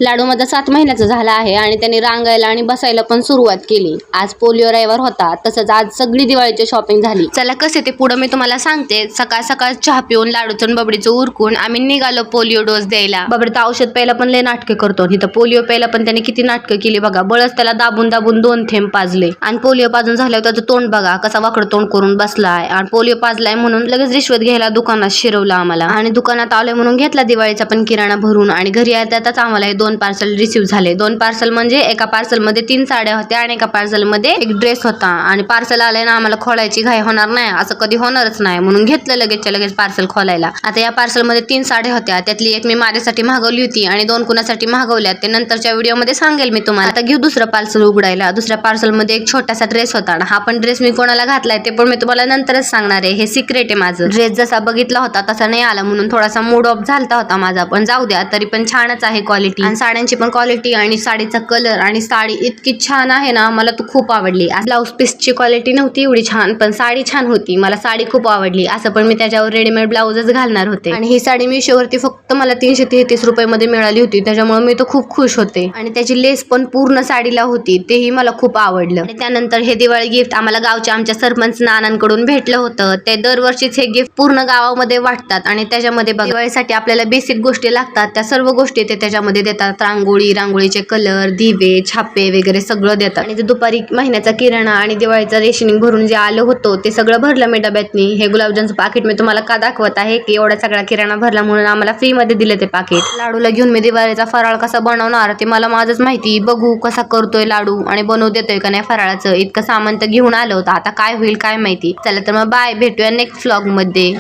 लाडू माझा 7 महिन्याचा झाला आहे आणि त्याने रांगायला आणि बसायला पण सुरुवात केली. आज पोलिओ रविवार होता, तसंच आज सगळी दिवाळीची शॉपिंग झाली. चला कसे ते पुढे मी तुम्हाला सांगते. सकाळ सकाळ चहा पिऊन लाडूचं बबडीचं उरकून आम्ही निघालो पोलिओ डोस द्यायला. बबडीचं औषध प्यायला पण लय नाटकं करतो. इथं पोलिओ प्यायला पण त्याने किती नाटकं केली बघा. बळच त्याला दाबून दाबून 2 थेंब पाजले आणि पोलिओ पाजून झाल्यावर त्याचं तोंड बघा कसा वाकड तोंड करून बसलाय. आणि पोलिओ पाजलाय म्हणून लगेच रिश्वत घ्यायला दुकानात शिरवलं आम्हाला आणि दुकानात आलोय म्हणून घेतला दिवाळीचा पण किराणा भरून. आणि घरी येताच आम्हाला 2 पार्सल रिसीव्ह झाले. 2 पार्सल म्हणजे एका पार्सल मध्ये 3 साड्या होत्या आणि एका पार्सल मध्ये एक ड्रेस होता. आणि पार्सल आलंय ना, आम्हाला खोलायची घाई होणार नाही, असं कधी होणारच नाही म्हणून घेतलं लगेचच्या लगेच पार्सल खोलायला. आता या पार्सल मध्ये 3 साड्या होत्या. त्यातली एक मी माझ्यासाठी मागवली होती आणि 2 कुणासाठी मागवल्या ते नंतरच्या व्हिडिओ मध्ये सांगेल मी तुम्हाला. आता घेऊ दुसरं पार्सल उघडायला. दुसऱ्या पार्सल मध्ये एक छोटासा ड्रेस होता. हा पण ड्रेस मी कोणाला घातलाय ते पण मी तुम्हाला नंतरच सांगणार आहे. हे सिक्रेट आहे माझं. ड्रेस जसा बघितला होता तसा नाही आला म्हणून थोडासा मूड ऑफ झालता होता माझा, पण जाऊ द्या, तरी पण छानच आहे क्वालिटी. आणि साड्यांची पण क्वालिटी आणि साडीचा कलर आणि साडी इतकी छान आहे ना, मला तू खूप आवडली. ब्लाउज पीसची क्वालिटी नव्हती एवढी छान, पण साडी छान होती. मला साडी खूप आवडली. असं पण मी त्याच्यावर रेडीमेड ब्लाउजच घालणार होते. आणि ही साडी मीशोवरती फक्त मला 333 रुपये मध्ये मिळाली होती, त्याच्यामुळे मी तो खूप खुश होते. आणि त्याची लेस पण पूर्ण साडीला होती, तेही मला खूप आवडलं. आणि त्यानंतर हे दिवाळी गिफ्ट आम्हाला गावच्या आमच्या सरपंच नानांकडून भेटलं होतं. ते दरवर्षीच हे गिफ्ट पूर्ण गावामध्ये वाटतात आणि त्याच्यामध्ये दिवाळीसाठी आपल्याला बेसिक गोष्टी लागतात त्या सर्व गोष्टी ते त्याच्यामध्ये देतात. रांगोळीचे कलर, दिवे, छापे वगैरे सगळं देतात. आणि ते दुपारी महिन्याचा किराणा आणि दिवाळीचं रेशनिंग भरून जे आलं होतं ते सगळं भरलं मी डब्यातनी. हे गुलाबजामचं पाकिट मी तुम्हाला का दाखवत आहे की एवढा सगळा किराणा भरला म्हणून आम्हाला फ्री मध्ये दिले ते पाकिट. लाडूला घेऊन मी दिवाळीचा फराळ कसा बनवणार ते मला माझंच माहिती. बघू कसा करतोय लाडू आणि बनवू देतोय का नाही फराळाचं. इतकं सामान तर घेऊन आलं होतं, आता काय होईल काय माहिती. चला तर मग बाय, भेटूया नेक्स्ट व्लॉग मध्ये.